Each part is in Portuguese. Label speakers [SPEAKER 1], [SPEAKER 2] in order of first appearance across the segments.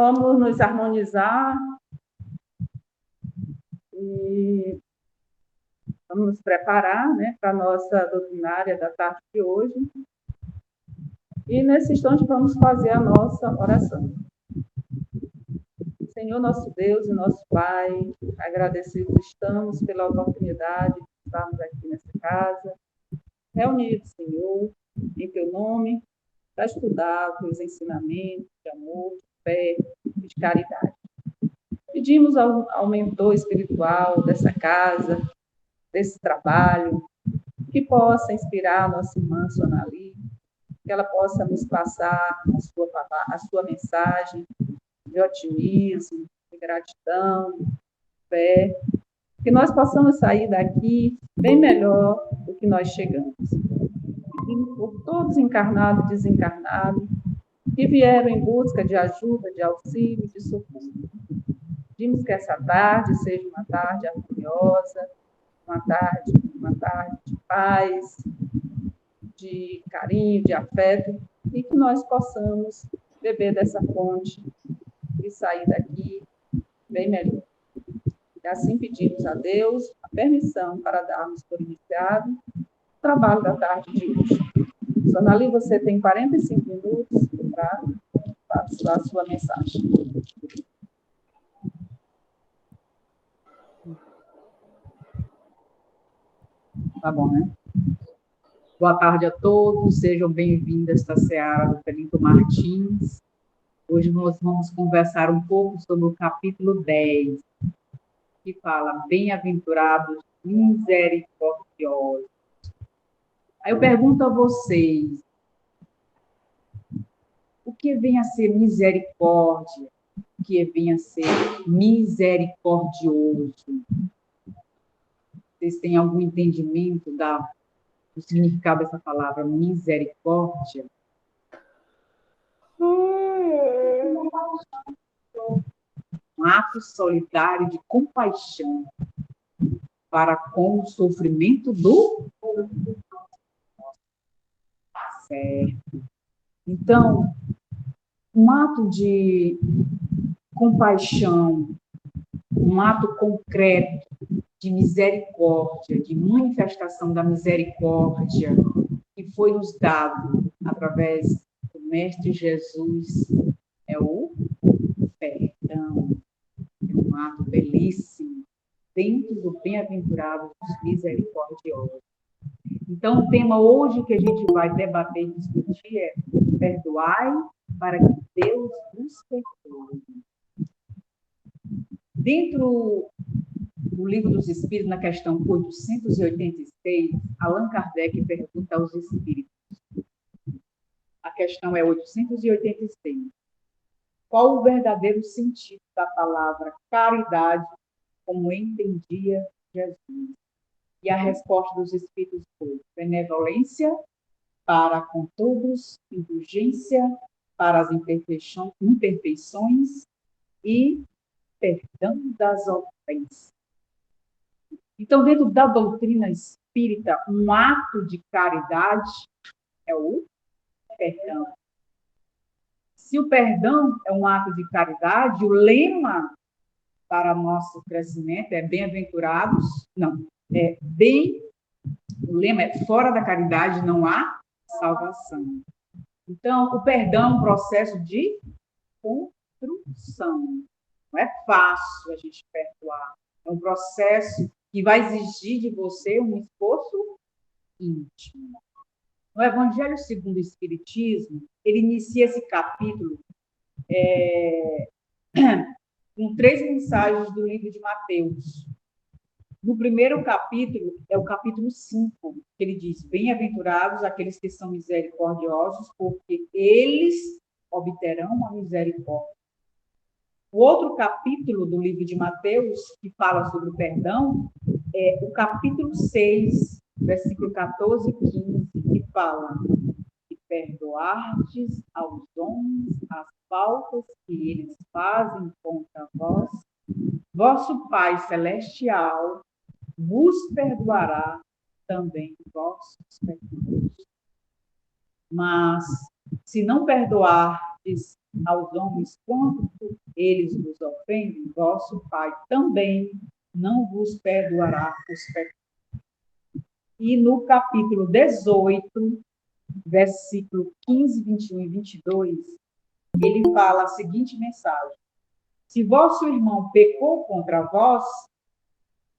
[SPEAKER 1] Vamos nos harmonizar e vamos nos preparar, né, para a nossa doutrinária da tarde de hoje. E nesse instante vamos fazer a nossa oração. Senhor, nosso Deus e nosso Pai, agradecidos estamos pela oportunidade de estarmos aqui nessa casa, reunidos, Senhor, em Teu nome, para estudar os teus ensinamentos de amor, de fé e de caridade. Pedimos ao mentor espiritual dessa casa, desse trabalho, que possa inspirar a nossa irmã Sonali, que ela possa nos passar a sua mensagem de otimismo, de gratidão, de fé, que nós possamos sair daqui bem melhor do que nós chegamos. Pedimos por todos encarnados e desencarnados que vieram em busca de ajuda, de auxílio, de socorro. Pedimos que essa tarde seja uma tarde harmoniosa, uma tarde de paz, de carinho, de afeto, e que nós possamos beber dessa fonte e sair daqui bem melhor. E assim pedimos a Deus a permissão para darmos por iniciado o trabalho da tarde de hoje. Sonali, você tem 45 minutos para passar a sua mensagem. Tá bom, né? Boa tarde a todos, sejam bem-vindos a esta seara do Felipe Martins. Hoje nós vamos conversar um pouco sobre o capítulo 10, que fala bem-aventurados misericordiosos. Aí eu pergunto a vocês, o que vem a ser misericórdia? O que vem a ser misericordioso? Vocês têm algum entendimento do significado dessa palavra misericórdia? Um ato solidário de compaixão para com o sofrimento do outro. Certo. Então, um ato de compaixão, um ato concreto de misericórdia, de manifestação da misericórdia que foi nos dado através do Mestre Jesus, é o perdão. É um ato belíssimo, dentro do bem-aventurado dos misericordiosos. Então, o tema hoje que a gente vai debater e discutir é perdoai para que Deus nos perdoe. Dentro do Livro dos Espíritos, na questão 886, Allan Kardec pergunta aos espíritos. A questão é 886. Qual o verdadeiro sentido da palavra caridade, como entendia Jesus? E a resposta dos espíritos foi: benevolência para com todos, indulgência para as imperfeições e perdão das ofensas. Então, dentro da doutrina espírita, um ato de caridade é o perdão. Se o perdão é um ato de caridade, o lema para nosso crescimento é bem-aventurados, o lema é fora da caridade não há salvação. Então, o perdão é um processo de construção. Não é fácil a gente perdoar. É um processo que vai exigir de você um esforço íntimo. No Evangelho segundo o Espiritismo, ele inicia esse capítulo com 3 mensagens do livro de Mateus. No primeiro capítulo, é o capítulo 5, que ele diz: bem-aventurados aqueles que são misericordiosos, porque eles obterão a misericórdia. O outro capítulo do livro de Mateus, que fala sobre o perdão, é o capítulo 6, versículo 14 e 15, que fala: e perdoardes aos homens as faltas que eles fazem contra vós, vosso Pai Celestial vos perdoará também vossos pecados. Mas, se não perdoardes perdoardes aos homens quanto eles vos ofendem, vosso Pai também não vos perdoará os pecados. E no capítulo 18, versículo 15, 21 e 22, ele fala a seguinte mensagem: se vosso irmão pecou contra vós,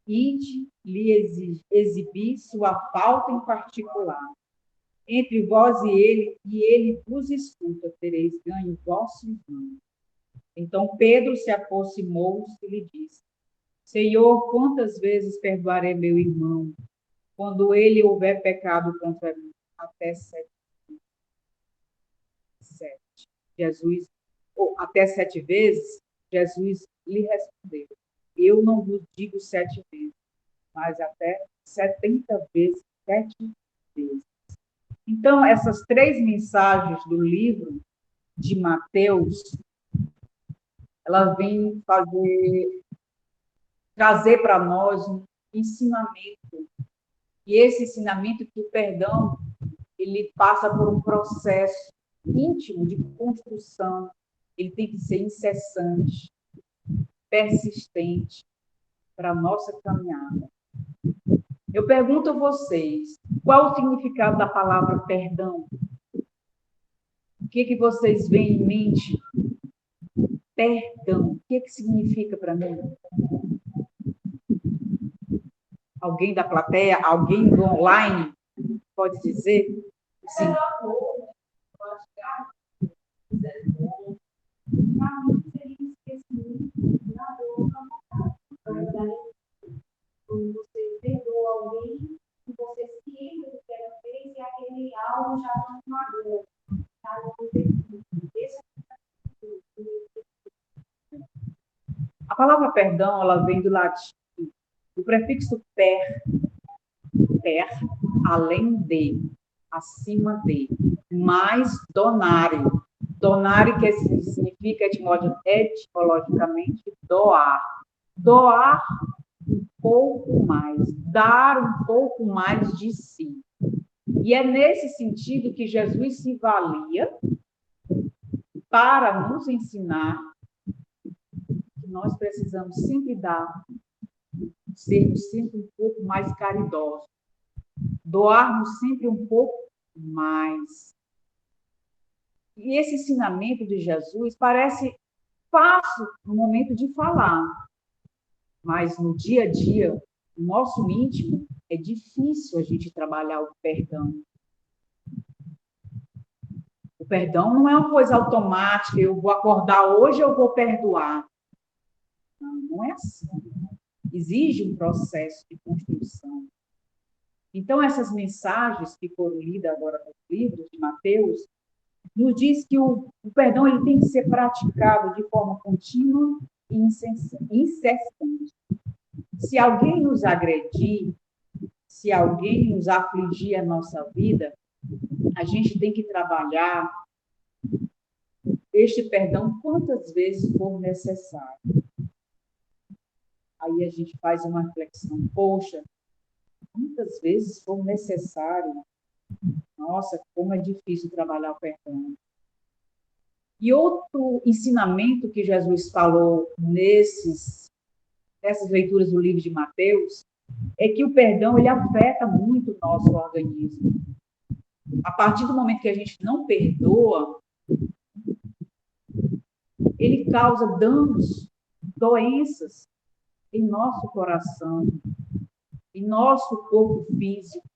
[SPEAKER 1] ide lhe exibir sua falta em particular. Entre vós e ele vos escuta, tereis ganho vosso irmão. Então Pedro se aproximou-se e lhe disse: Senhor, quantas vezes perdoarei meu irmão, quando ele houver pecado contra mim? Até 7. Até 7 vezes, Jesus lhe respondeu: eu não vos digo 7 vezes, mas até 70 vezes, 7 vezes. Então, essas 3 mensagens do livro de Mateus, elas vêm trazer para nós um ensinamento. E esse ensinamento que o perdão, ele passa por um processo íntimo de construção. Ele tem que ser incessante, persistente para a nossa caminhada. Eu pergunto a vocês, qual o significado da palavra perdão? O que vocês veem em mente? Perdão, o que significa para mim? Alguém da plateia, alguém do online pode dizer? Sim.
[SPEAKER 2] Quando você perdoa alguém, você se lembra do que ela fez e aquele algo já não magoa.
[SPEAKER 1] A palavra perdão, ela vem do latim, do prefixo per, além de, acima de, mais donare. Donare, que significa etimologicamente doar. Doar um pouco mais, dar um pouco mais de si. E é nesse sentido que Jesus se valia para nos ensinar que nós precisamos sempre dar, sermos sempre um pouco mais caridosos, doarmos sempre um pouco mais. E esse ensinamento de Jesus parece fácil no momento de falar, mas no dia a dia, no nosso íntimo, é difícil a gente trabalhar o perdão. O perdão não é uma coisa automática, eu vou acordar hoje, eu vou perdoar. Não é assim. Exige um processo de construção. Então, essas mensagens que foram lidas agora nos livros de Mateus, nos diz que o perdão ele tem que ser praticado de forma contínua e incessante. Se alguém nos agredir, se alguém nos afligir a nossa vida, a gente tem que trabalhar este perdão quantas vezes for necessário. Aí a gente faz uma reflexão, poxa, quantas vezes for necessário? Nossa, como é difícil trabalhar o perdão. E outro ensinamento que Jesus falou nessas leituras do livro de Mateus é que o perdão ele afeta muito o nosso organismo. A partir do momento que a gente não perdoa, ele causa danos, doenças em nosso coração, em nosso corpo físico,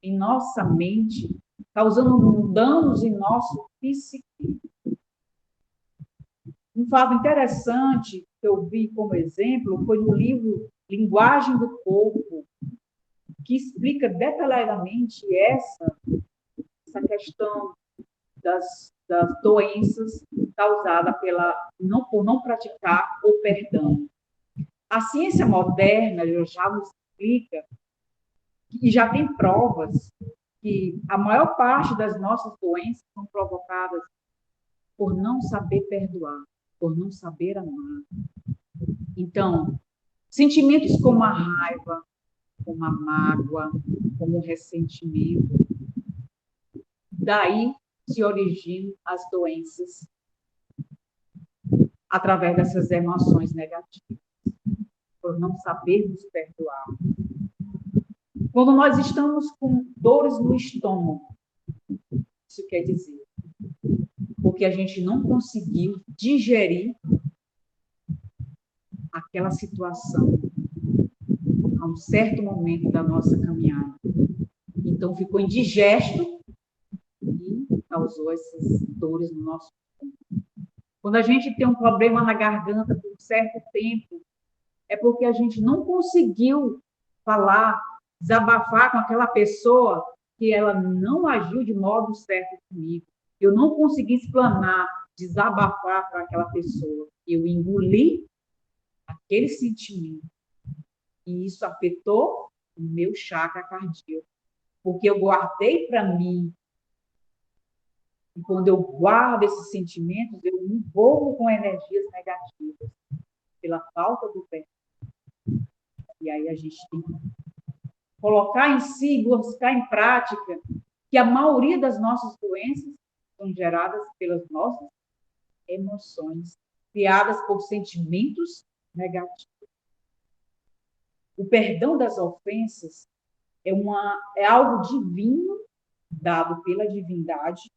[SPEAKER 1] em nossa mente, causando danos em nosso psique. Um fato interessante que eu vi como exemplo foi no livro Linguagem do Corpo, que explica detalhadamente essa questão das doenças causadas por não praticar o perdão. A ciência moderna já nos explica e já tem provas que a maior parte das nossas doenças são provocadas por não saber perdoar, por não saber amar. Então, sentimentos como a raiva, como a mágoa, como o ressentimento, daí se originam as doenças através dessas emoções negativas, por não sabermos perdoar. Quando nós estamos com dores no estômago, isso quer dizer porque a gente não conseguiu digerir aquela situação a um certo momento da nossa caminhada. Então, ficou indigesto e causou essas dores no nosso corpo. Quando a gente tem um problema na garganta por um certo tempo, é porque a gente não conseguiu falar, desabafar com aquela pessoa que ela não agiu de modo certo comigo. Eu não consegui explanar, desabafar para aquela pessoa. Eu engoli aquele sentimento. E isso afetou o meu chakra cardíaco. Porque eu guardei para mim. E quando eu guardo esses sentimentos, eu me envolvo com energias negativas. Pela falta do perdão. E aí a gente tem que colocar em si, buscar em prática, que a maioria das nossas doenças são geradas pelas nossas emoções, criadas por sentimentos negativos. O perdão das ofensas é algo divino, dado pela divindade,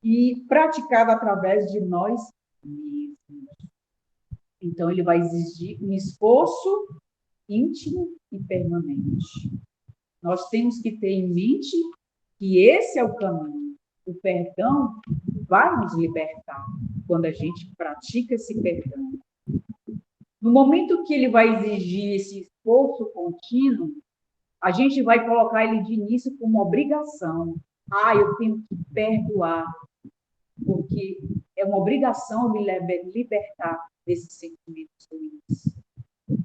[SPEAKER 1] e praticado através de nós mesmos. Então, ele vai exigir um esforço íntimo e permanente. Nós temos que ter em mente que esse é o caminho. O perdão vai nos libertar quando a gente pratica esse perdão. No momento que ele vai exigir esse esforço contínuo, a gente vai colocar ele de início como obrigação. Eu tenho que perdoar, porque é uma obrigação me libertar desses sentimentos ruins.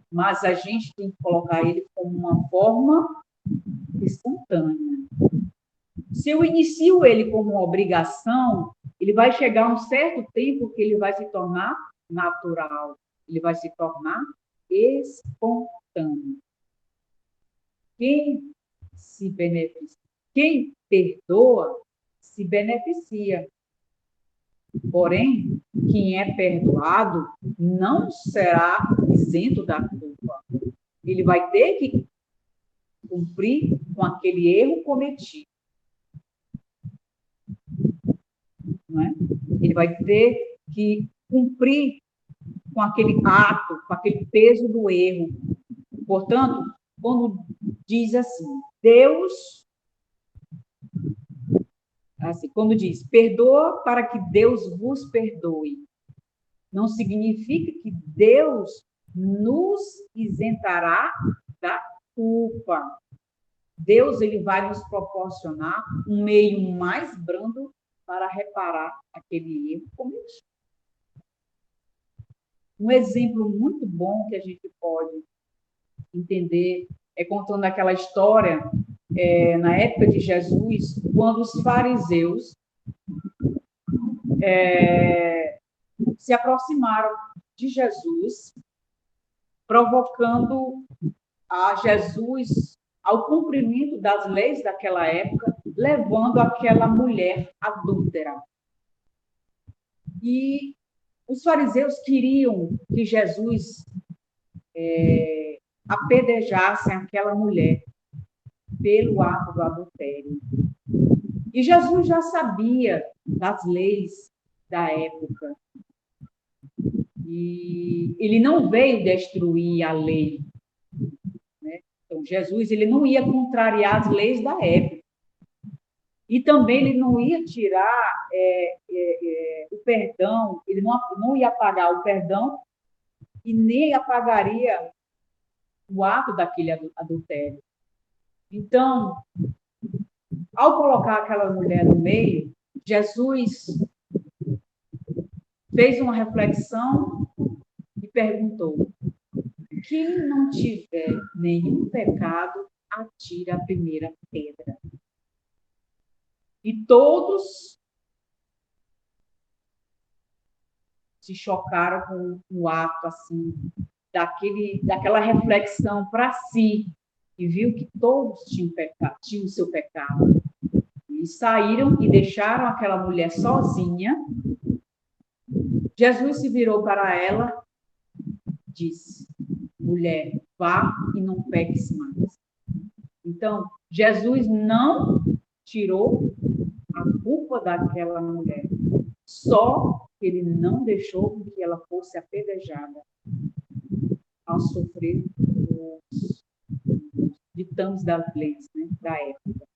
[SPEAKER 1] Mas a gente tem que colocar ele como uma forma espontânea. Se eu inicio ele como uma obrigação, ele vai chegar a um certo tempo que ele vai se tornar natural, ele vai se tornar espontâneo. Quem se beneficia, quem perdoa, se beneficia. Porém, quem é perdoado não será isento da culpa. Ele vai ter que cumprir com aquele erro cometido. Não é? Ele vai ter que cumprir com aquele ato, com aquele peso do erro. Portanto, quando diz assim, Deus, assim, quando diz, perdoa para que Deus vos perdoe, não significa que Deus nos isentará da culpa. Deus, ele vai nos proporcionar um meio mais brando para reparar aquele erro cometido. Um exemplo muito bom que a gente pode entender é contando aquela história na época de Jesus, quando os fariseus se aproximaram de Jesus, provocando a Jesus ao cumprimento das leis daquela época, levando aquela mulher adúltera. E os fariseus queriam que Jesus apedrejasse aquela mulher pelo ato do adultério. E Jesus já sabia das leis da época. E ele não veio destruir a lei. Né? Então, Jesus ele não ia contrariar as leis da época. E também ele não ia tirar o perdão, ele não ia apagar o perdão e nem apagaria o ato daquele adultério. Então, ao colocar aquela mulher no meio, Jesus fez uma reflexão e perguntou: quem não tiver nenhum pecado, atire a primeira pedra. E todos se chocaram com o ato assim, daquela reflexão para si, e viu que todos tinham o seu pecado. E saíram e deixaram aquela mulher sozinha, Jesus se virou para ela, disse: mulher, vá e não peques mais. Então, Jesus não tirou a culpa daquela mulher, só que ele não deixou que ela fosse apedrejada ao sofrer os ditames das leis, né, da época.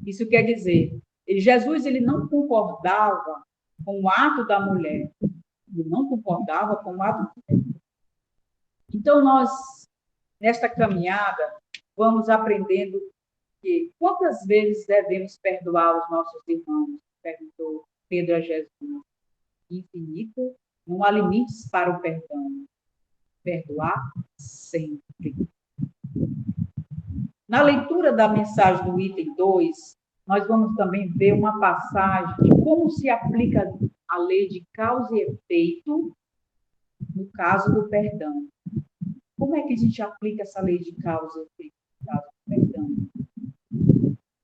[SPEAKER 1] Isso quer dizer, Jesus ele não concordava com o ato da mulher, ele não concordava com o ato da mulher. Então, nós, nesta caminhada, vamos aprendendo que quantas vezes devemos perdoar os nossos irmãos? Perguntou Pedro a Jesus. Infinito, não há limites para o perdão. Perdoar sempre. Na leitura da mensagem do item 2, nós vamos também ver uma passagem de como se aplica a lei de causa e efeito no caso do perdão. Como é que a gente aplica essa lei de causa e efeito no caso do perdão?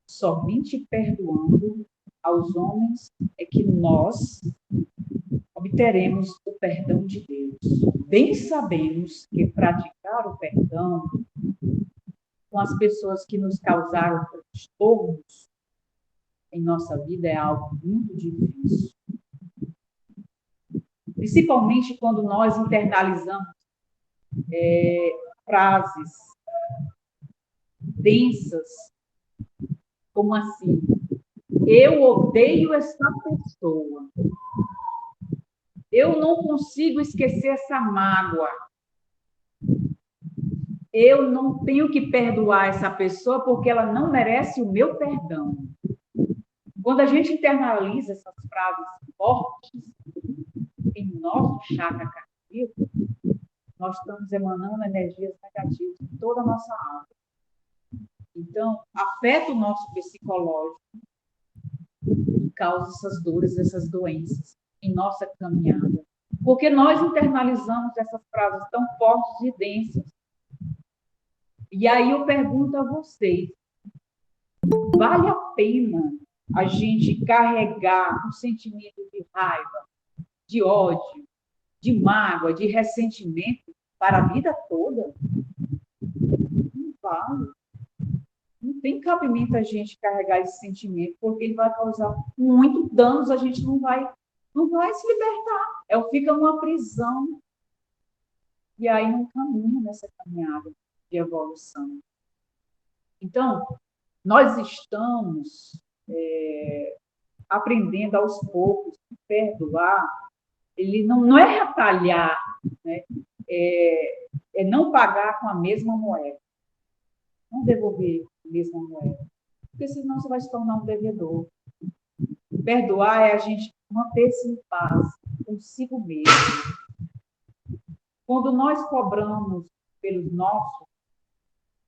[SPEAKER 1] Somente perdoando aos homens é que nós obteremos o perdão de Deus. Bem sabemos que praticar o perdão com as pessoas que nos causaram transtornos em nossa vida é algo muito difícil. Principalmente quando nós internalizamos frases densas, como assim: eu odeio essa pessoa, eu não consigo esquecer essa mágoa, eu não tenho que perdoar essa pessoa porque ela não merece o meu perdão. Quando a gente internaliza essas frases fortes em nosso chakra cardíaco, nós estamos emanando energias negativas em toda a nossa alma. Então, afeta o nosso psicológico e causa essas dores, essas doenças em nossa caminhada. Porque nós internalizamos essas frases tão fortes e densas. E aí eu pergunto a vocês, vale a pena a gente carregar um sentimento de raiva, de ódio, de mágoa, de ressentimento para a vida toda? Não vale. Não tem cabimento a gente carregar esse sentimento, porque ele vai causar muitos danos, a gente não vai se libertar. Fica numa prisão. E aí não caminha nessa caminhada de evolução. Então, nós estamos aprendendo aos poucos que perdoar, ele não é retalhar, né? É não pagar com a mesma moeda. Não devolver a mesma moeda. Porque senão você vai se tornar um devedor. Perdoar é a gente manter-se em paz consigo mesmo. Quando nós cobramos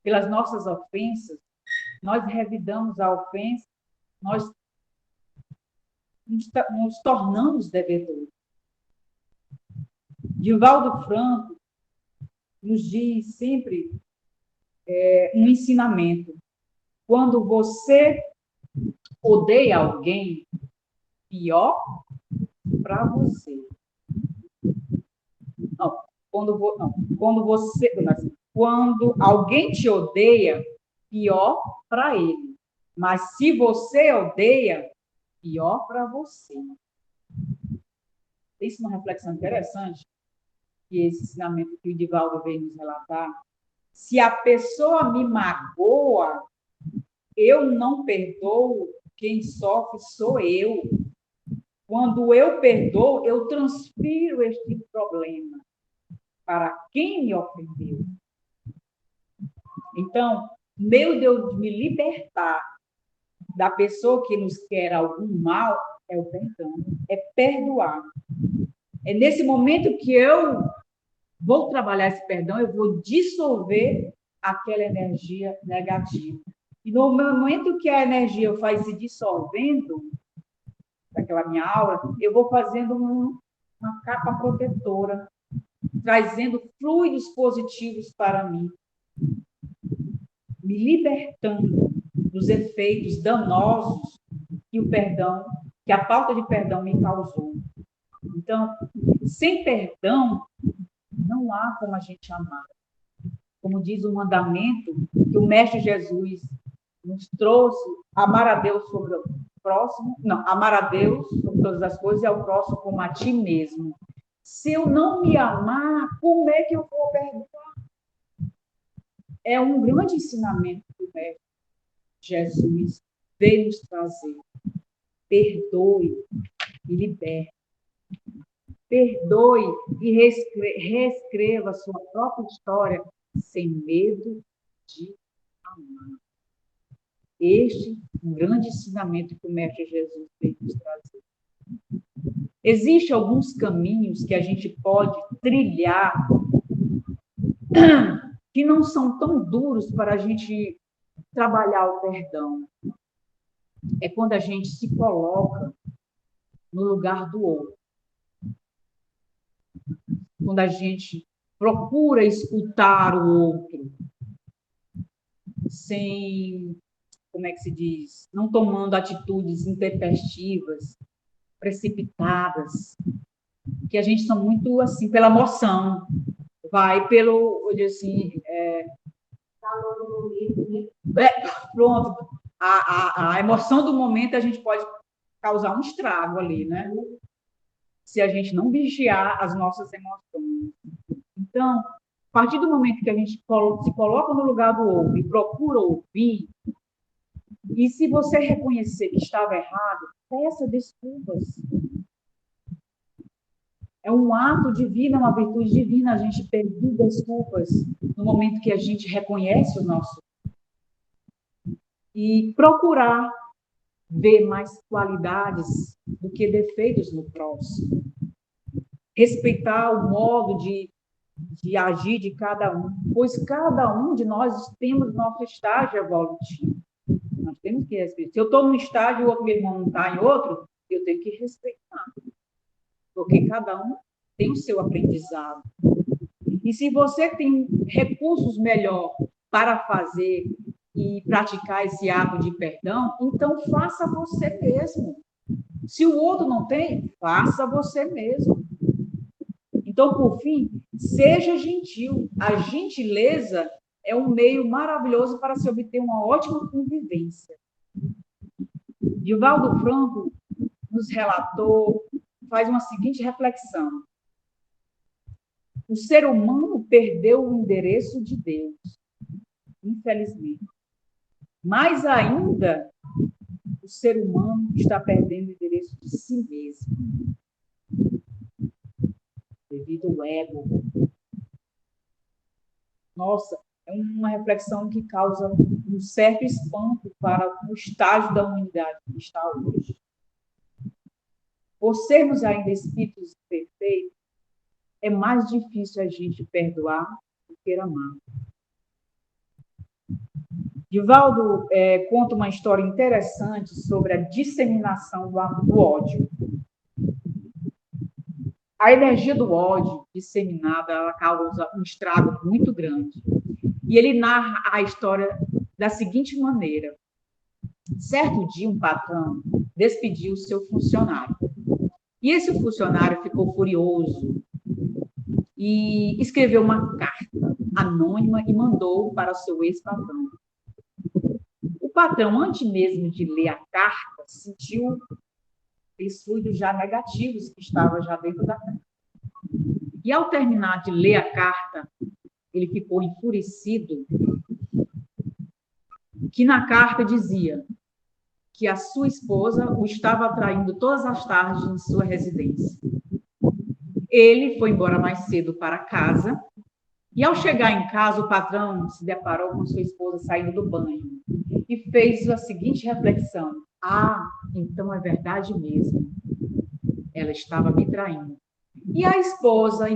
[SPEAKER 1] pelas nossas ofensas, nós revidamos a ofensa, nós nos tornamos devedores. Divaldo Franco nos diz sempre um ensinamento. Quando você odeia alguém, pior para você. Quando alguém te odeia, pior para ele. Mas se você odeia, pior para você. Isso é uma reflexão interessante, que esse ensinamento que o Divaldo veio nos relatar. Se a pessoa me magoa, eu não perdoo, quem sofre sou eu. Quando eu perdoo, eu transfiro este problema para quem me ofendeu. Então, meio de eu me libertar da pessoa que nos quer algum mal, é o perdão, é perdoar. É nesse momento que eu vou trabalhar esse perdão, eu vou dissolver aquela energia negativa. E no momento que a energia vai se dissolvendo, daquela minha aura, eu vou fazendo uma capa protetora, trazendo fluidos positivos para mim, me libertando dos efeitos danosos que a falta de perdão me causou. Então, sem perdão, não há como a gente amar. Como diz o mandamento que o Mestre Jesus nos trouxe, amar a Deus sobre o próximo, não, amar a Deus sobre todas as coisas e ao próximo como a ti mesmo. Se eu não me amar, como é que eu vou perdoar? É um grande ensinamento que o Mestre Jesus veio nos trazer. Perdoe e liberte. Perdoe e reescreva a sua própria história sem medo de amar. Este é um grande ensinamento que o Mestre Jesus veio nos trazer. Existem alguns caminhos que a gente pode trilhar que não são tão duros para a gente trabalhar o perdão. É quando a gente se coloca no lugar do outro. Quando a gente procura escutar o outro, sem, como é que se diz, não tomando atitudes intempestivas, precipitadas, que a gente são muito assim, pela emoção, vai pelo, eu digo assim, pronto, a emoção do momento a gente pode causar um estrago ali, né? Se a gente não vigiar as nossas emoções. Então, a partir do momento que a gente se coloca no lugar do outro e procura ouvir, e se você reconhecer que estava errado, peça desculpas. É um ato divino, é uma virtude divina a gente pedir desculpas no momento que a gente reconhece o nosso. E procurar ver mais qualidades do que defeitos no próximo. Respeitar o modo de agir de cada um, pois cada um de nós temos nosso estágio evolutivo. Nós temos que respeitar. Se eu estou num estágio e o outro meu irmão não está em outro, eu tenho que respeitar. Porque cada um tem o seu aprendizado. E se você tem recursos melhor para fazer e praticar esse ato de perdão, então faça você mesmo. Se o outro não tem, faça você mesmo. Então, por fim, seja gentil. A gentileza é um meio maravilhoso para se obter uma ótima convivência. Divaldo Franco nos relatou, faz uma seguinte reflexão. O ser humano perdeu o endereço de Deus, infelizmente. Mais ainda, o ser humano está perdendo o endereço de si mesmo, devido ao ego. Nossa, é uma reflexão que causa um certo espanto para o estágio da humanidade que está hoje. Por sermos ainda espíritos perfeitos, é mais difícil a gente perdoar do que amar. Divaldo conta uma história interessante sobre a disseminação do ódio. A energia do ódio disseminada, ela causa um estrago muito grande. E ele narra a história da seguinte maneira. Certo dia, um patrão despediu o seu funcionário. E esse funcionário ficou furioso e escreveu uma carta anônima e mandou para o seu ex-patrão. O patrão, antes mesmo de ler a carta, sentiu aqueles fluidos já negativos que estavam já dentro da carta. E ao terminar de ler a carta, ele ficou enfurecido, que na carta dizia que a sua esposa o estava atraindo todas as tardes em sua residência. Ele foi embora mais cedo para casa e, ao chegar em casa, o patrão se deparou com sua esposa saindo do banho e fez a seguinte reflexão. Ah, então é verdade mesmo. Ela estava me traindo. E a esposa,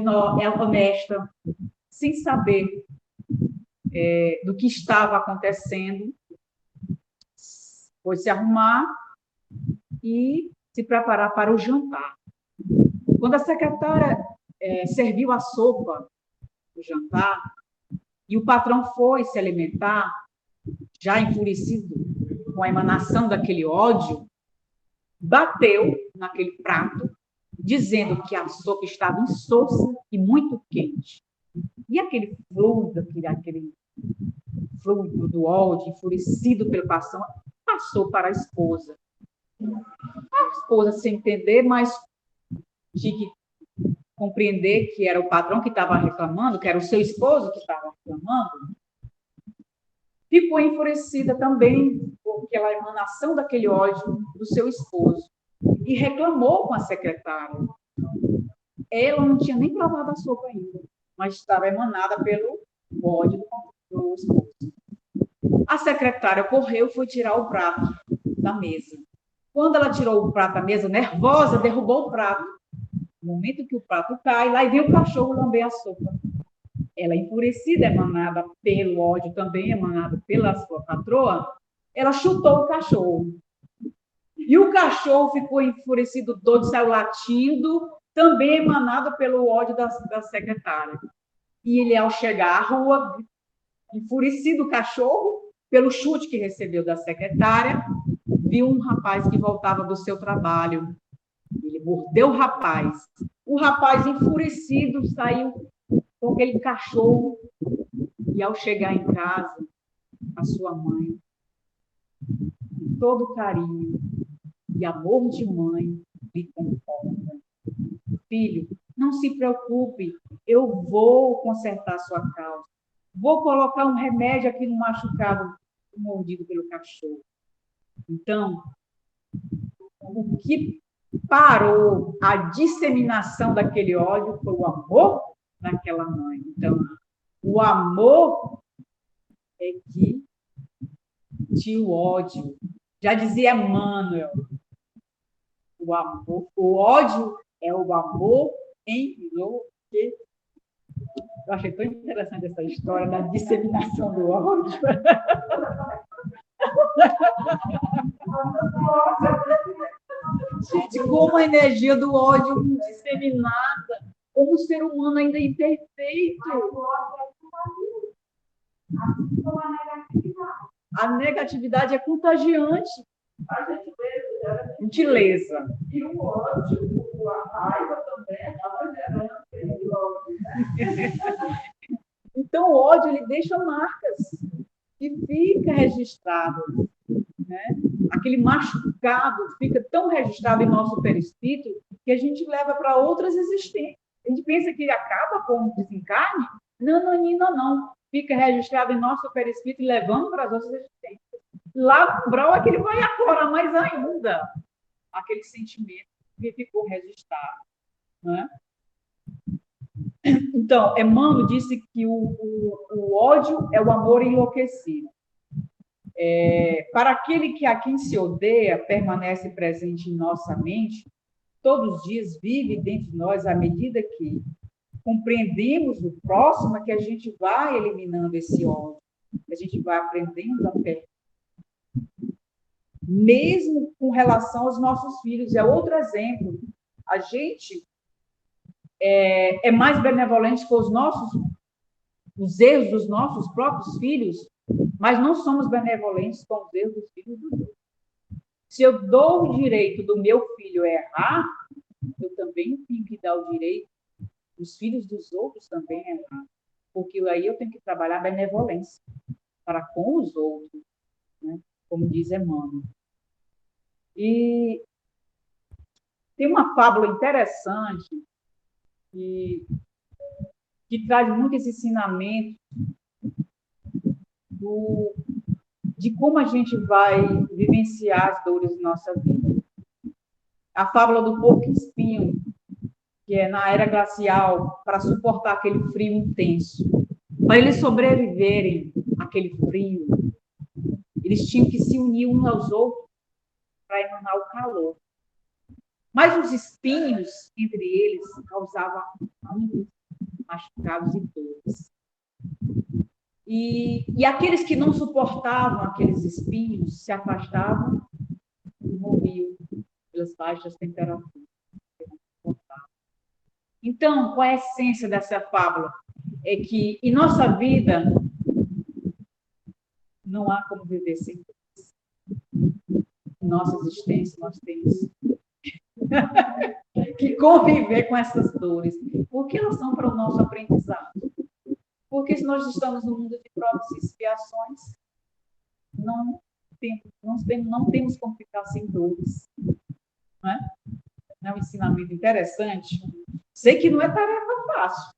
[SPEAKER 1] honesta, sem saber do que estava acontecendo, foi se arrumar e se preparar para o jantar. Quando a secretária serviu a sopa do jantar e o patrão foi se alimentar, já enfurecido com a emanação daquele ódio, bateu naquele prato,
[SPEAKER 3] dizendo que a sopa estava insossa e muito quente. E aquele fluido do ódio, enfurecido pela paixão, passou para a esposa. A esposa, sem entender, mas tinha que compreender que era o patrão que estava reclamando, que era o seu esposo que estava reclamando, ficou enfurecida também pela emanação daquele ódio do seu esposo e reclamou com a secretária. Ela não tinha nem provado a sopa ainda, mas estava emanada pelo ódio do esposo. A secretária correu e foi tirar o prato da mesa. Quando ela tirou o prato da mesa, nervosa, derrubou o prato. No momento que o prato cai, lá vem o cachorro lamber a sopa. Ela, enfurecida, emanada pelo ódio, também emanada pela sua patroa, ela chutou o cachorro. E o cachorro ficou enfurecido, todo, saiu latindo, também emanado pelo ódio da secretária. E ele, ao chegar à rua, enfurecido o cachorro, pelo chute que recebeu da secretária, viu um rapaz que voltava do seu trabalho. Ele mordeu o rapaz. O rapaz, enfurecido, saiu com aquele cachorro. E, ao chegar em casa, a sua mãe, com todo carinho e amor de mãe, lhe conforta. Filho, não se preocupe, eu vou consertar sua causa. Vou colocar um remédio aqui no machucado mordido pelo cachorro. Então, o que parou a disseminação daquele ódio foi o amor daquela mãe. Então, o amor é que tinha o ódio. Já dizia Emmanuel, o amor, o ódio é o amor enlouquecido. Eu achei tão interessante essa história da disseminação do ódio. Gente, como a energia do ódio disseminada, como o ser humano ainda é imperfeito. A negatividade é contagiante. A gentileza. E o ódio, a raiva também acaba gerando. Então, o ódio, ele deixa marcas e fica registrado, né? Aquele machucado fica tão registrado em nosso perispírito que a gente leva para outras existências. A gente pensa que acaba com o desencarne? Não. Fica registrado em nosso perispírito e levando para as outras existências. Lá no Brau é que ele vai aflorar mais ainda aquele sentimento que ficou registrado, né? Então, Emmanuel disse que o ódio é o amor enlouquecido. Para aquele que a quem se odeia permanece presente em nossa mente, todos os dias vive dentro de nós, à medida que compreendemos o próximo, é que a gente vai eliminando esse ódio, a gente vai aprendendo a perder. Mesmo com relação aos nossos filhos, é outro exemplo. A gente é mais benevolente com os erros dos nossos próprios filhos, mas não somos benevolentes com os erros dos filhos dos outros. Se eu dou o direito do meu filho errar, eu também tenho que dar o direito dos filhos dos outros também errar. Porque aí eu tenho que trabalhar a benevolência para com os outros, né? Como diz Emmanuel. E tem uma fábula interessante que traz muito esse ensinamento de como a gente vai vivenciar as dores da nossa vida. A fábula do porco-espinho, que é na era glacial, para suportar aquele frio intenso. Para eles sobreviverem àquele frio, eles tinham que se unir uns aos outros para emanar o calor. Mas os espinhos entre eles causavam muitos machucados e dores. E aqueles que não suportavam aqueles espinhos se afastavam e morriam pelas baixas temperaturas. Então, qual é a essência dessa fábula? É que em nossa vida não há como viver sem dores. Em nossa existência nós temos que conviver com essas dores, porque elas são para o nosso aprendizado. Porque se nós estamos no mundo de provas e expiações, não temos como ficar sem dores. Não é? É um ensinamento interessante. Sei que não é tarefa fácil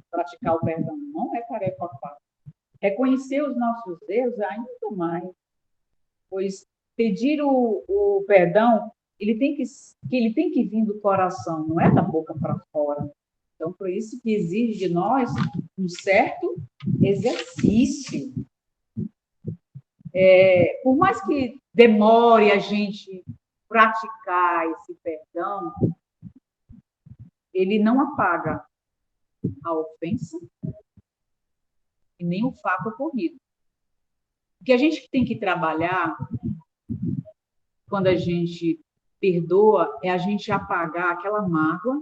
[SPEAKER 3] praticar o perdão, não é tarefa fácil. Reconhecer os nossos erros ainda mais, pois pedir o perdão, ele tem que vir do coração, não é da boca para fora. Então, por isso que exige de nós um certo exercício. Por mais que demore a gente praticar esse perdão, ele não apaga a ofensa e nem o fato ocorrido. O que a gente tem que trabalhar quando a gente perdoa é a gente apagar aquela mágoa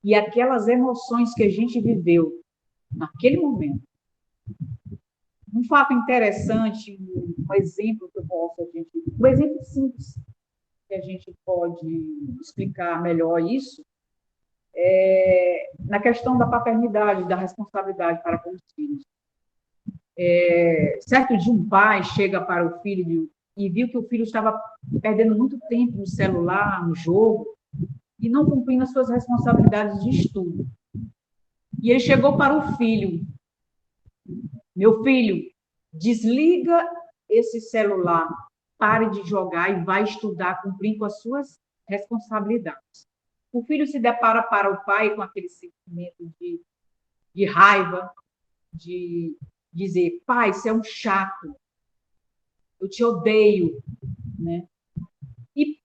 [SPEAKER 3] e aquelas emoções que a gente viveu naquele momento. Um fato interessante, um exemplo que eu posso um exemplo simples que a gente pode explicar melhor isso é na questão da paternidade, da responsabilidade para com os filhos. Certo dia um pai chega para o filho e viu que o filho estava perdendo muito tempo no celular, no jogo, e não cumprindo as suas responsabilidades de estudo. E ele chegou para o filho: meu filho, desliga esse celular, pare de jogar e vai estudar, cumprindo com as suas responsabilidades. O filho se depara para o pai com aquele sentimento de raiva, de dizer: pai, você é um chato, eu te odeio, né? E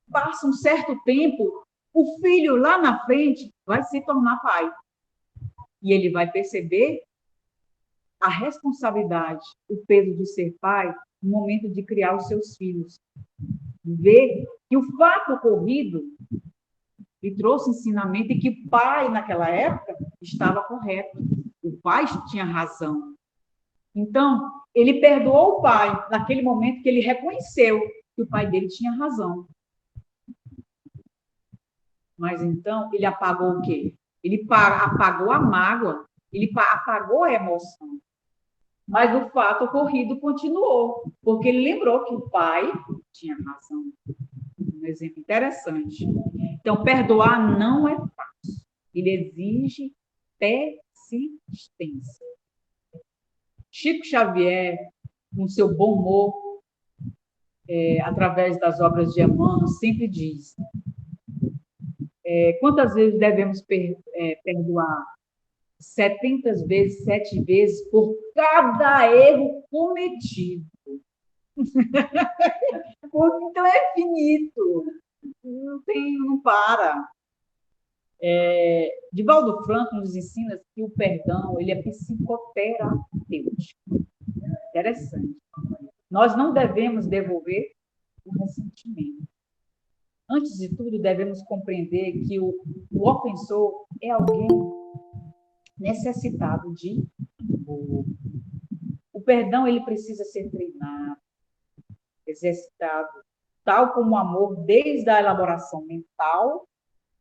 [SPEAKER 3] passa um certo tempo, o filho lá na frente vai se tornar pai. E ele vai perceber a responsabilidade, o peso de ser pai no momento de criar os seus filhos. Ver que o fato ocorrido lhe trouxe ensinamento e que o pai, naquela época, estava correto. O pai tinha razão. Então, ele perdoou o pai naquele momento que ele reconheceu que o pai dele tinha razão. Mas então, ele apagou o quê? Ele apagou a mágoa, ele apagou a emoção. Mas o fato ocorrido continuou, porque ele lembrou que o pai tinha razão. Um exemplo interessante. Então, perdoar não é fácil. Ele exige persistência. Chico Xavier, com seu bom humor, através das obras de Emmanuel, sempre diz: quantas vezes devemos perdoar? 70 vezes, 7 vezes por cada erro cometido. Então é finito, não para. Divaldo Franco nos ensina que o perdão ele é psicoterapêutico. Interessante. Nós não devemos devolver o ressentimento. Antes de tudo, devemos compreender que o ofensor é alguém necessitado de amor. O perdão ele precisa ser treinado, exercitado, tal como o amor, desde a elaboração mental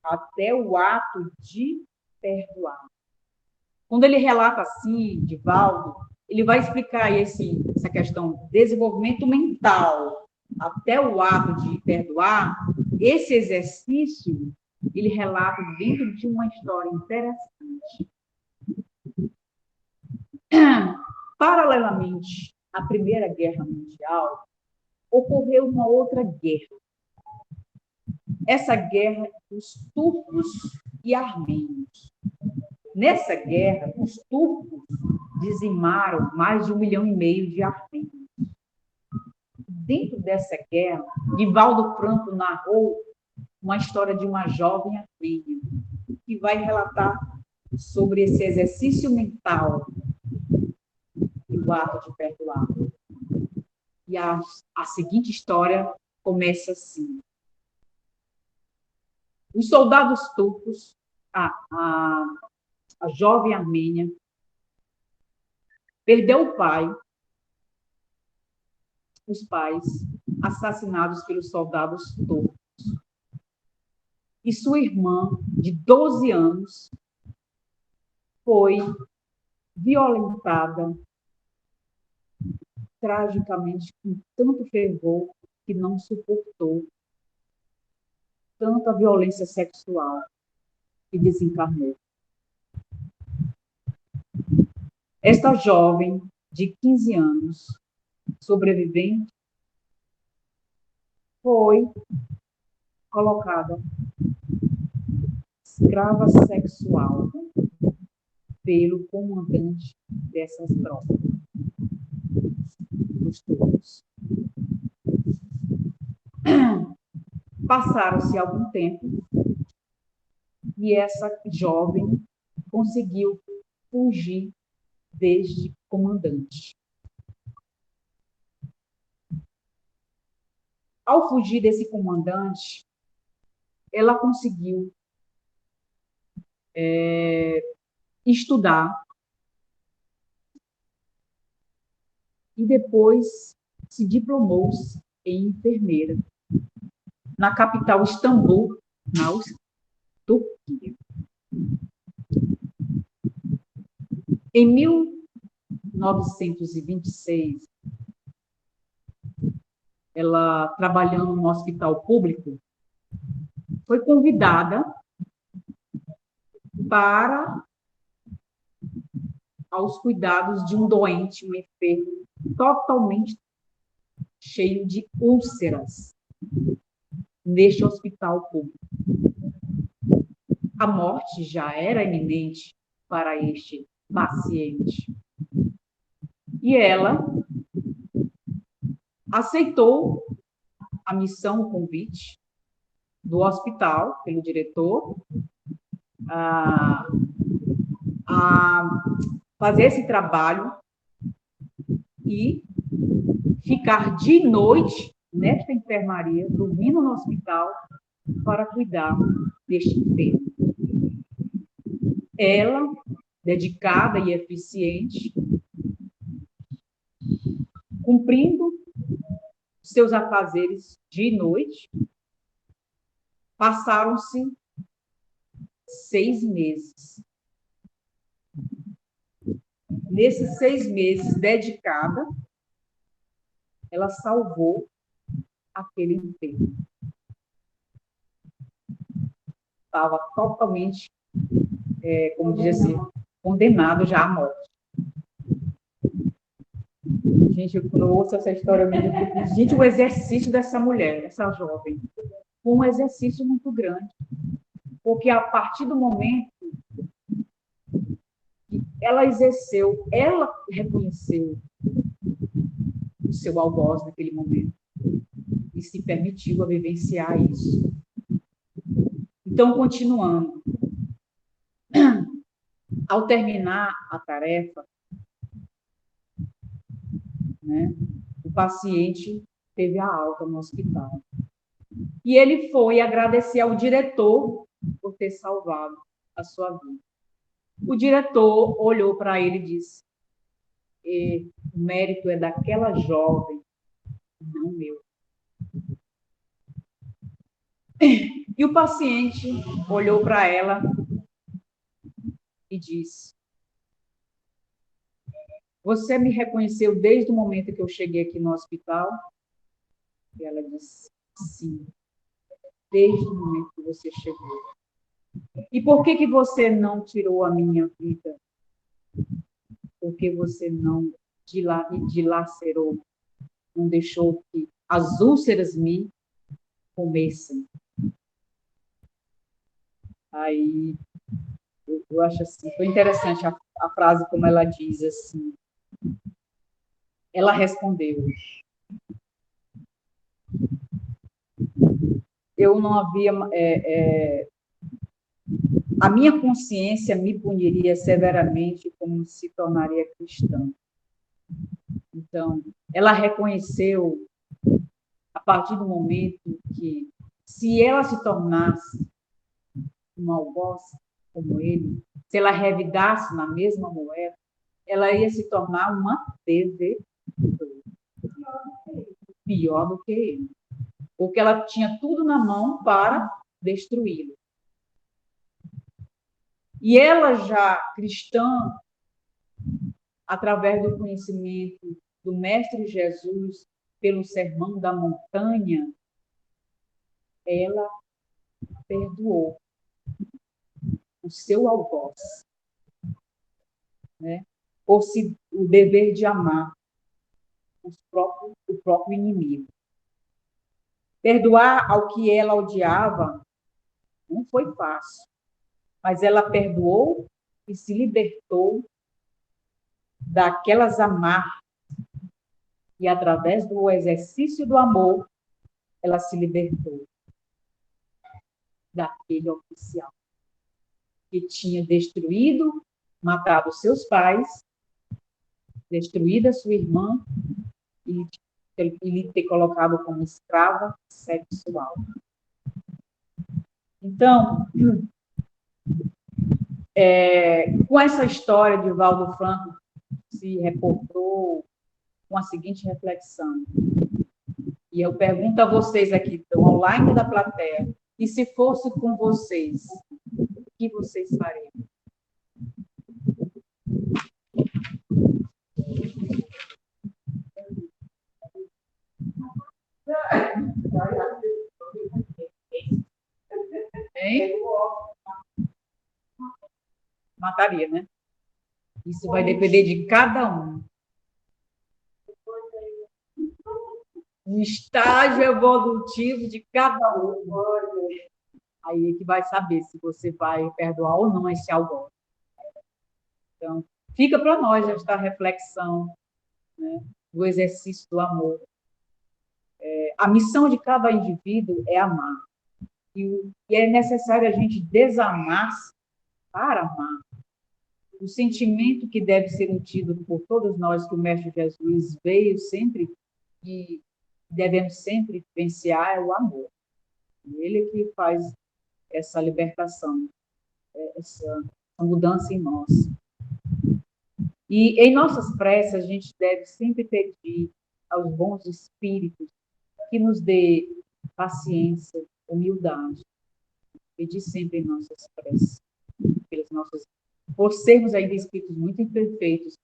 [SPEAKER 3] até o ato de perdoar. Quando ele relata assim, Divaldo, ele vai explicar essa questão de desenvolvimento mental até o ato de perdoar. Esse exercício, ele relata dentro de uma história interessante. Paralelamente à Primeira Guerra Mundial, ocorreu uma outra guerra. Essa guerra, os turcos e armênios. Nessa guerra, os turcos dizimaram mais de 1,5 milhão de armênios. Dentro dessa guerra, Divaldo Franco narrou uma história de uma jovem armênia, que vai relatar sobre esse exercício mental e o ato de perdoar. E a seguinte história começa assim. Os soldados turcos, a jovem armênia, perdeu o pai, os pais assassinados pelos soldados turcos. e sua irmã, de 12 anos, foi violentada tragicamente com tanto fervor que não suportou tanta violência sexual e desencarnou. Esta jovem de 15 anos, sobrevivente, foi colocada escrava sexual pelo comandante dessas tropas, dos turcos. Passaram-se algum tempo e essa jovem conseguiu fugir deste comandante. Ao fugir desse comandante, ela conseguiu estudar e depois se diplomou-se em enfermeira na capital Istambul, na Turquia. Em 1926, ela, trabalhando no hospital público, foi convidada para aos cuidados de um doente, um enfermo, totalmente cheio de úlceras, neste hospital público. A morte já era iminente para este paciente. E ela aceitou a missão, o convite do hospital, pelo diretor, a fazer esse trabalho e ficar de noite nesta enfermaria, dormindo no hospital, para cuidar deste enfermo. Ela, dedicada e eficiente, cumprindo seus afazeres de noite, passaram-se 6 meses. Nesses 6 meses dedicada, ela salvou aquele enfermo. Estava totalmente, como diz assim, condenado já à morte. Gente, quando eu ouço essa história, eu me digo, gente, o exercício dessa mulher, dessa jovem, foi um exercício muito grande. Porque a partir do momento que ela exerceu, ela reconheceu o seu algoz naquele momento e se permitiu a vivenciar isso. Então, continuando. Ao terminar a tarefa, né, o paciente teve a alta no hospital. E ele foi agradecer ao diretor por ter salvado a sua vida. O diretor olhou para ele e disse: o mérito é daquela jovem, não meu. E o paciente olhou para ela e disse: você me reconheceu desde o momento que eu cheguei aqui no hospital? E ela disse: sim, desde o momento que você chegou. E por que você não tirou a minha vida? Porque você não dilacerou, não deixou que as úlceras me comessem. Aí, eu acho assim, foi interessante a frase como ela diz assim. Ela respondeu: eu não havia... a minha consciência me puniria severamente como se tornaria cristã. Então, ela reconheceu, a partir do momento que, se ela se tornasse um algoz como ele, se ela revidasse na mesma moeda, ela ia se tornar uma devedora, pior do que ele. Porque ela tinha tudo na mão para destruí-lo. E ela já cristã, através do conhecimento do Mestre Jesus, pelo Sermão da Montanha, ela perdoou o seu algoz, né? Por o dever de amar o próprio inimigo. Perdoar ao que ela odiava não foi fácil, mas ela perdoou e se libertou daquelas amarras, e através do exercício do amor, ela se libertou daquele oficial que tinha destruído, matado seus pais, destruído a sua irmã e lhe ter colocado como escrava sexual. Então, com essa história de Valdo Franco, se reportou com a seguinte reflexão. E eu pergunto a vocês aqui, estão online da plateia, e se fosse com vocês, o que vocês fariam? Hein? Mataria, né? Isso vai depender de cada um. O estágio evolutivo de cada um. Aí é que vai saber se você vai perdoar ou não esse algoz. Então, fica para nós esta reflexão, né, do exercício do amor. A missão de cada indivíduo é amar. E é necessário a gente desamar-se para amar. O sentimento que deve ser tido por todos nós, que o Mestre Jesus veio sempre e devemos sempre vivenciar, é o amor. Ele que faz essa libertação, essa mudança em nós. E em nossas preces, a gente deve sempre pedir aos bons espíritos que nos dê paciência, humildade. Pedir sempre em nossas preces, por sermos ainda espíritos muito imperfeitos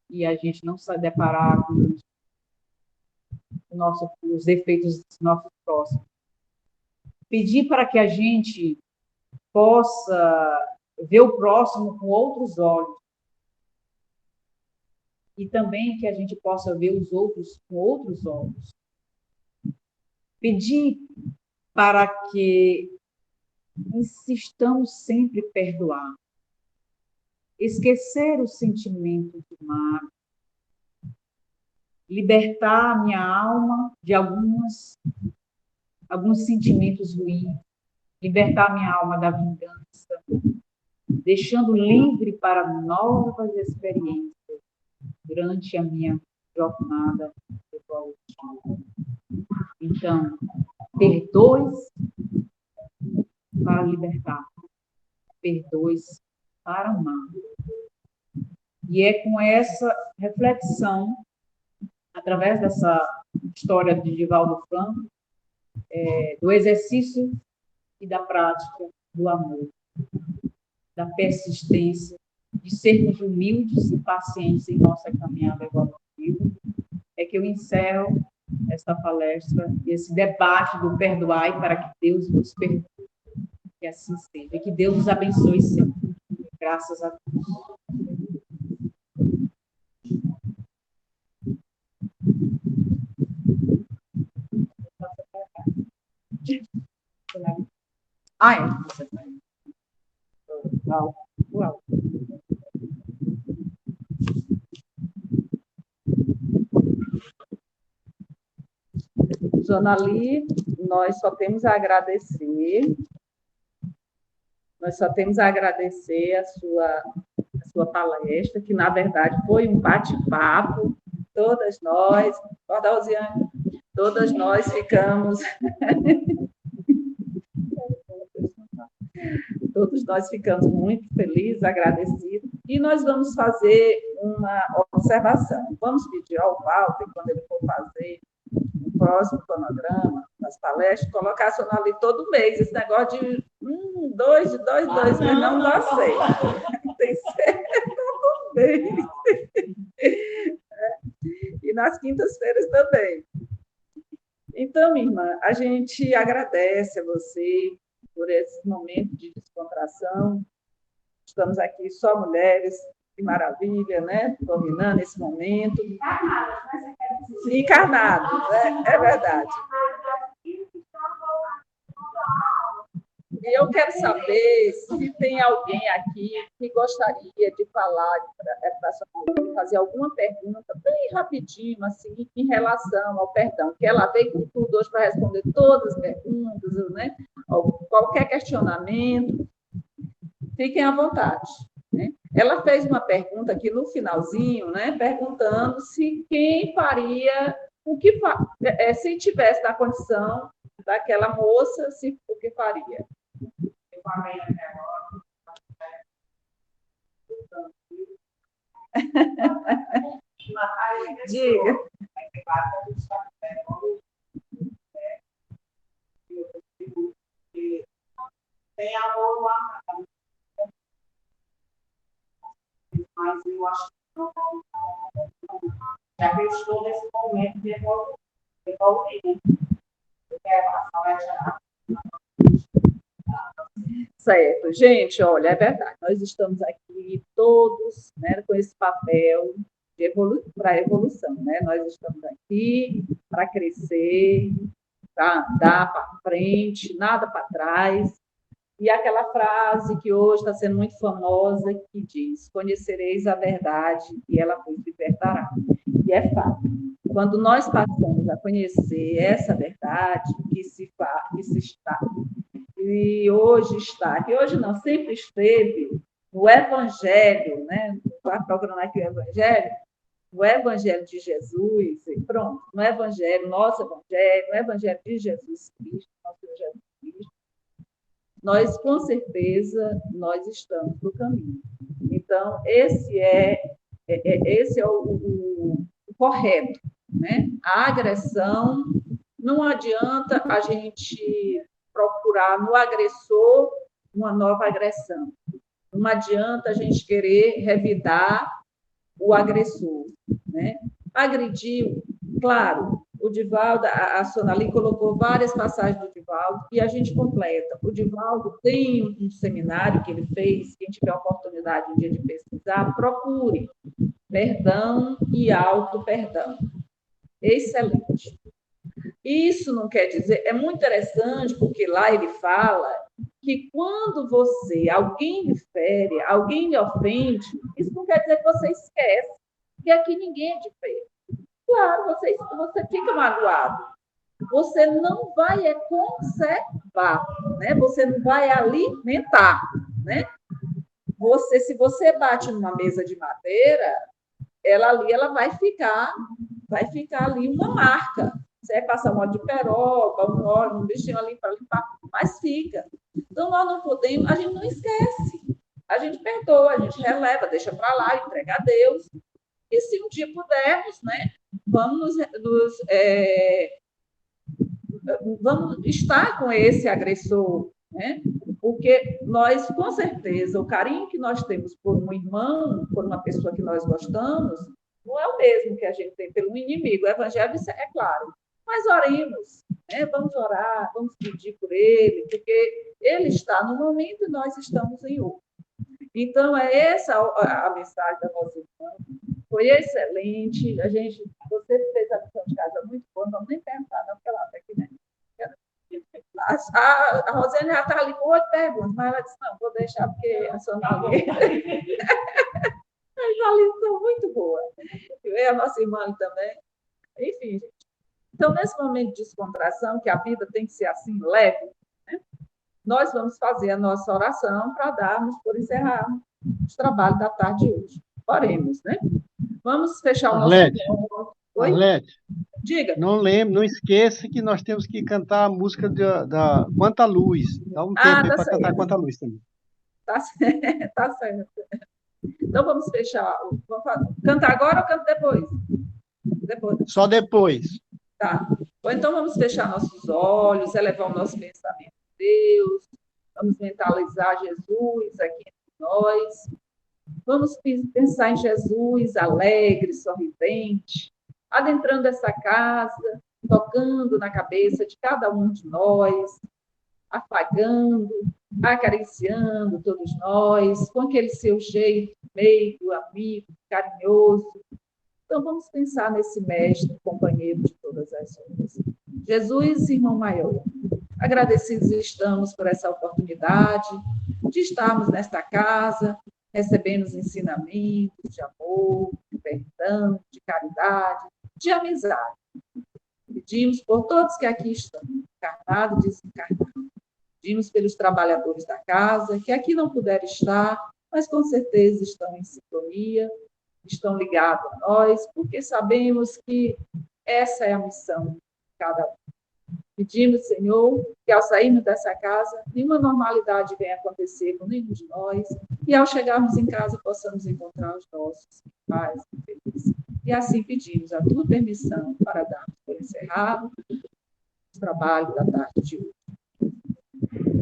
[SPEAKER 3] e a gente não se deparar com os defeitos dos nossos próximos. Pedir para que a gente possa ver o próximo com outros olhos e também que a gente possa ver os outros com outros olhos. Pedir para que insistamos sempre em perdoar. Esquecer o sentimento de mágoa. Libertar a minha alma de alguns sentimentos ruins. Libertar a minha alma da vingança. Deixando livre para novas experiências durante a minha jornada evolutiva. Então, perdoe-se para libertar, perdoe-se para amar. E é com essa reflexão, através dessa história de Divaldo Franco, do exercício e da prática do amor, da persistência, de sermos humildes e pacientes em nossa caminhada evolutiva, é que eu encerro esta palestra, esse debate do perdoai para que Deus nos perdoe. Que assim seja. E que Deus nos abençoe sempre. Graças a Deus. Ah, é. Uau.
[SPEAKER 1] Jonali, nós só temos a agradecer. Nós só temos a agradecer a sua palestra, que, na verdade, foi um bate-papo. Todas nós ficamos... Todos nós ficamos muito felizes, agradecidos, e nós vamos fazer uma observação. Vamos pedir ao Walter, quando ele for fazer o próximo cronograma das palestras, colocar ali todo mês, esse negócio de 2 de 2, 2, mas não dá certo. Tem certo também. E nas quintas-feiras também. Então, minha irmã, a gente agradece a você por esse momento de descontração. Estamos aqui só mulheres, que maravilha, né? Dominando esse momento. Encarnados, é verdade. E eu quero saber se tem alguém aqui que gostaria de falar, de fazer alguma pergunta bem rapidinho, assim, em relação ao perdão, que ela veio com tudo hoje para responder todas as perguntas, né? Qualquer questionamento, fiquem à vontade. Né? Ela fez uma pergunta aqui no finalzinho, né? Perguntando se quem faria, se tivesse na condição daquela moça, o que faria. Diga.
[SPEAKER 4] Tem amor lá, mas eu acho que não. Já que eu estou nesse momento de evoluir. Eu quero passar
[SPEAKER 1] Certo, gente, olha, é verdade, nós estamos aqui todos, né, com esse papel para a evolução, né? Nós estamos aqui para crescer, para andar para frente, nada para trás. E aquela frase que hoje está sendo muito famosa, que diz: conhecereis a verdade e ela vos libertará. E é fato. Quando nós passamos a conhecer essa verdade que se está, e hoje está, que hoje não, sempre esteve no Evangelho, né? Para programar aqui o Evangelho de Jesus, e pronto, no Evangelho, nosso Evangelho, no Evangelho de Jesus Cristo, nosso Jesus Cristo, nós, com certeza, nós estamos no caminho. Então, esse é o correto, né? A agressão, não adianta a gente procurar no agressor uma nova agressão. Não adianta a gente querer revidar o agressor, né? Agrediu, claro, o Divaldo, a Sonali colocou várias passagens do Divaldo e a gente completa. O Divaldo tem um seminário que ele fez, quem tiver a oportunidade um dia de pesquisar, procure. Perdão e auto-perdão. Excelente. Isso não quer dizer, é muito interessante, porque lá ele fala que quando alguém lhe fere, alguém lhe ofende, isso não quer dizer que você esquece, que aqui ninguém é de fé. Claro, você fica magoado. Você não vai conservar, né? Você não vai alimentar, né? Se você bate numa mesa de madeira, ela vai ficar ali uma marca. Você vai passar um óleo de peroba, um bichinho ali para limpar, mas fica. Então, nós não podemos, a gente não esquece. A gente perdoa, a gente releva, deixa para lá, entrega a Deus. E se um dia pudermos, né, vamos estar com esse agressor, né? Porque nós, com certeza, o carinho que nós temos por um irmão, por uma pessoa que nós gostamos, não é o mesmo que a gente tem pelo inimigo. O evangelho, é claro. Mas oremos, né? Vamos orar, vamos pedir por ele, porque ele está no momento e nós estamos em outro. Então, é essa a mensagem da nossa irmã. Foi excelente. Você fez a lição de casa muito boa, não vamos nem perguntar, não, porque ela está aqui, né? A Rosane já estava ali com 8 perguntas, mas ela disse: não, vou deixar, porque a sua fez uma lição muito boa. E a nossa irmã também. Enfim, gente. Então, nesse momento de descontração, que a vida tem que ser assim, leve, né? Nós vamos fazer a nossa oração para darmos por encerrar os trabalhos da tarde de hoje. Oremos, né? Vamos fechar o nosso...
[SPEAKER 5] Arlete,
[SPEAKER 1] diga.
[SPEAKER 5] Não esqueça que nós temos que cantar a música da Quanta Luz. Dá um tempo aí para cantar Quanta Luz também.
[SPEAKER 1] Tá certo. Então, vamos fechar. Cantar agora ou canto depois?
[SPEAKER 5] Só depois.
[SPEAKER 1] Tá. Ou então vamos fechar nossos olhos, elevar o nosso pensamento a Deus, Vamos mentalizar Jesus aqui entre nós. Vamos pensar em Jesus alegre, sorridente, adentrando essa casa, tocando na cabeça de cada um de nós, afagando, acariciando todos nós, com aquele seu jeito meigo, amigo, carinhoso. Então, vamos pensar nesse mestre, companheiro de todas as horas. Jesus, irmão maior, agradecidos estamos por essa oportunidade de estarmos nesta casa, recebendo os ensinamentos de amor, de perdão, de caridade, de amizade. Pedimos por todos que aqui estão, encarnados e desencarnados. Pedimos pelos trabalhadores da casa, que aqui não puderam estar, mas com certeza estão em sintonia, estão ligados a nós, porque sabemos que essa é a missão de cada um. Pedimos, Senhor, que ao sairmos dessa casa, nenhuma normalidade venha acontecer com nenhum de nós, e ao chegarmos em casa possamos encontrar os nossos pais e felizes. E assim pedimos a tua permissão para darmos por encerrado o trabalho da tarde de hoje.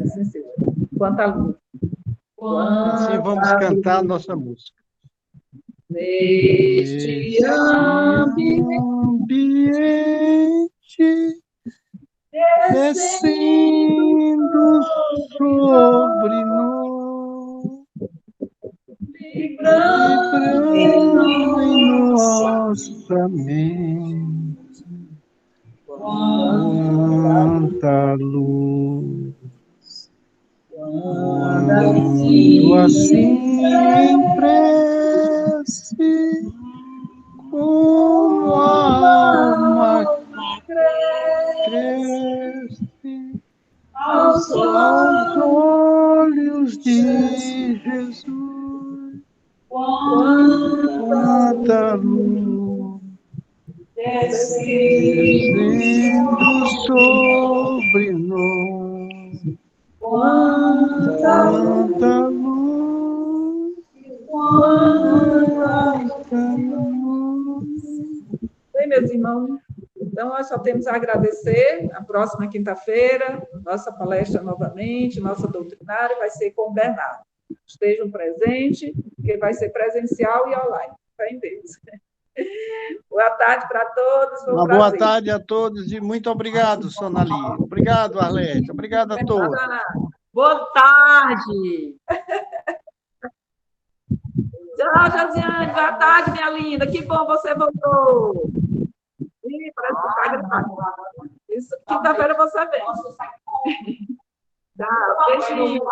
[SPEAKER 1] Assim seja. Quanto à luz.
[SPEAKER 5] Assim vamos cantar a nossa música.
[SPEAKER 1] Neste ambiente,
[SPEAKER 5] descendo sobre nós, vibrando em nossa mente, quanta luz, quando assim em prece, como a alma cresce aos olhos de Jesus, quanta luz descendo sobre nós, quanta luz, quanta luz.
[SPEAKER 1] Bem, meus irmãos, então nós só temos a agradecer. A próxima quinta-feira, nossa palestra novamente, nossa doutrinária vai ser com o Bernardo. Estejam presentes, porque vai ser presencial e online. Fé em Deus. Boa tarde para todos.
[SPEAKER 5] Uma boa tarde a todos e muito obrigado, Sonali. Obrigado, Arlete. Obrigado a todos.
[SPEAKER 3] Boa tarde.
[SPEAKER 1] Tchau, Josiane. Boa tarde, minha linda. Que bom você voltou. Ih, parece que está gravado. Isso, quinta-feira você vem. Tchau, beijinho.